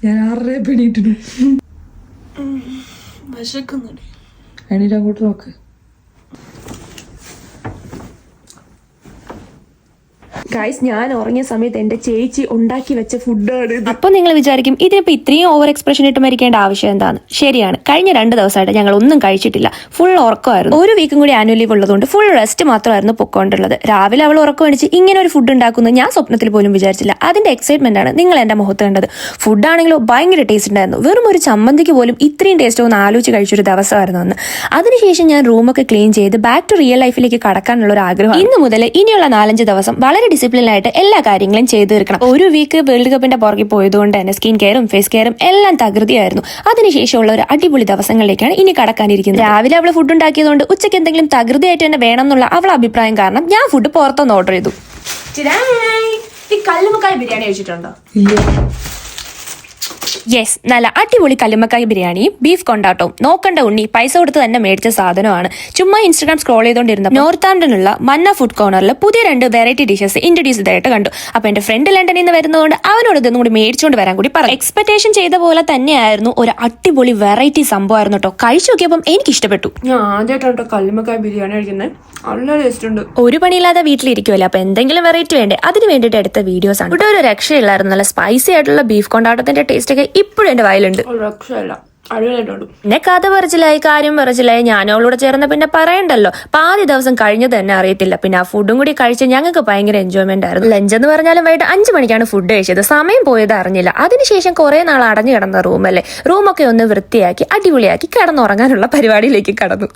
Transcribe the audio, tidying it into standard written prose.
ഞാൻ 6:30 എണീറ്റിട്ടു. എണീറ്റ് അങ്ങോട്ട് നോക്ക്. ഗൈസ്, ഞാൻ ഉറങ്ങിയ സമയത്ത് എന്റെ ചേച്ചി ഉണ്ടാക്കി വെച്ച ഫുഡാണ്. അപ്പൊ നിങ്ങൾ വിചാരിക്കും ഇതിനിപ്പോ ഇത്രയും ഓവർ എക്സ്പ്രഷൻ ഇട്ട് മരിക്കേണ്ട ആവശ്യം എന്താണ്? ശരിയാണ്, കഴിഞ്ഞ 2 ദിവസമായിട്ട് ഞങ്ങൾ ഒന്നും കഴിച്ചിട്ടില്ല. ഫുൾ ഉറക്കമായിരുന്നു. ഒരു വീക്കും കൂടി ആനുവൽ ലീവ് ഉള്ളതുകൊണ്ട് ഫുൾ റെസ്റ്റ് മാത്രമായിരുന്നു പൊക്കോണ്ടുള്ളത്. രാവിലെ അവൾ ഉറക്കം അടിച്ച് ഇങ്ങനെ ഒരു ഫുഡ് ഉണ്ടാക്കുന്നത് ഞാൻ സ്വപ്നത്തിൽ പോലും വിചാരിച്ചില്ല. അതിന്റെ എക്സൈറ്റ്മെന്റ് ആണ് നിങ്ങൾ എന്റെ മുഖത്ത് കണ്ടത്. ഫുഡാണെങ്കിലോ ഭയങ്കര ടേസ്റ്റ് ഉണ്ടായിരുന്നു. വെറും ഒരു ചമ്മന്തിക്ക് പോലും ഇത്രയും ടേസ്റ്റ് ഒന്ന് ആലോചിച്ച് കഴിച്ചൊരു ദിവസമായിരുന്നു അന്ന്. അതിനുശേഷം ഞാൻ റൂമൊക്കെ ക്ലീൻ ചെയ്ത് ബാക്ക് ടു റിയൽ ലൈഫിലേക്ക് കടക്കാനുള്ള ഒരു ആഗ്രഹം. ഇന്ന് മുതൽ ഇനിയുള്ള 4-5 ദിവസം വളരെ ഡിസിപ്ലിനായിട്ട് എല്ലാ കാര്യങ്ങളും ചെയ്തു തീർക്കണം. ഒരു വീക്ക് വേൾഡ് കപ്പിന്റെ പുറകെ പോയതുകൊണ്ട് തന്നെ സ്കിൻ കെയറും ഫേസ് കെയറും എല്ലാം തകൃതിയായിരുന്നു. അതിനുശേഷമുള്ള ഒരു അടിപൊളി ദിവസങ്ങളിലേക്കാണ് ഇനി കടക്കാനിരിക്കുന്നത്. രാവിലെ അവള് ഫുഡ് ഉണ്ടാക്കിയതുകൊണ്ട് ഉച്ചയ്ക്ക് എന്തെങ്കിലും തകൃതിയായിട്ട് തന്നെ വേണം എന്നുള്ള അവളെ അഭിപ്രായം കാരണം ഞാൻ ഫുഡ് പുറത്തൊന്ന് ഓർഡർ ചെയ്തു. ഈ കല്ലുമ്മക്കായ ബിരിയാണി കഴിച്ചിട്ടുണ്ടോ? യെസ്, നല്ല അടിപൊളി കല്ലുമ്മക്കായ ബിരിയാണിയും ബീഫ് കൊണ്ടാട്ടവും. നോക്കണ്ട ഉണ്ണി, പൈസ കൊടുത്ത് തന്നെ മേടിച്ച സാധനമാണ്. ചുമ്മാ ഇൻസ്റ്റാഗ്രാം സ്ക്രോൾ ചെയ്തോണ്ടിരുന്ന നോർത്ത് ആംപ്ടണിലുള്ള മന്ന ഫുഡ് കോർണറിൽ പുതിയ 2 വെറൈറ്റി ഡിഷസ് ഇൻട്രൊഡ്യൂസ് ചെയ്തായിട്ട് കണ്ടു. അപ്പൊ എന്റെ ഫ്രണ്ട് ലണ്ടനിൽ നിന്ന് വരുന്നതുകൊണ്ട് അവനോട് ഇതൊന്നും കൂടി മേടിച്ചുകൊണ്ട് വരാൻ കൂടി പറഞ്ഞു. എക്സ്പെക്ടേഷൻ ചെയ്ത പോലെ തന്നെയായിരുന്നു. ഒരു അടിപൊളി വെറൈറ്റി സംഭവമായിരുന്നു കേട്ടോ. കഴിച്ചു നോക്കിയപ്പം എനിക്ക് ഇഷ്ടപ്പെട്ടു. ഞാൻ ആദ്യമായിട്ടോ കല്ലുമ്മക്കായ ബിരിയാണി കഴിക്കുന്നത്. നല്ല ടേസ്റ്റ് ഉണ്ട്. ഒരു പണിയില്ലാതെ വീട്ടിലിരിക്കുമല്ലോ, അപ്പൊ എന്തെങ്കിലും വെറൈറ്റി വേണ്ടേ, അതിന് വേണ്ടിയിട്ട് എടുത്ത വീഡിയോസ് ആണ്. ഇവിടെ ഒരു രക്ഷയില്ലായിരുന്നു. നല്ല സ്പൈസി ആയിട്ടുള്ള ബീഫ് കൊണ്ടാട്ടത്തിന്റെ ടേസ്റ്റ് ഒക്കെ ഇപ്പോഴും എന്റെ വായിലുണ്ട്. പിന്നെ കഥ പറച്ചിലായി, കാര്യം പറച്ചിലായി. ഞാനവളോട് ചേർന്ന പിന്നെ പറയണ്ടല്ലോ. പാതി ദിവസം കഴിഞ്ഞത് തന്നെ അറിയത്തില്ല. പിന്നെ ആ ഫുഡും കൂടി കഴിച്ച് ഞങ്ങൾക്ക് ഭയങ്കര എൻജോയ്മെന്റ് ആയിരുന്നു. ലഞ്ച് എന്ന് പറഞ്ഞാലും വൈകിട്ട് 5 മണിക്കാണ് ഫുഡ് കഴിച്ചത്. സമയം പോയത് അറിഞ്ഞില്ല. അതിനുശേഷം കുറെ നാൾ അടഞ്ഞു കിടന്ന റൂമല്ലേ, റൂമൊക്കെ ഒന്ന് വൃത്തിയാക്കി അടിപൊളിയാക്കി കിടന്നുറങ്ങാനുള്ള പരിപാടിയിലേക്ക് കടന്നു.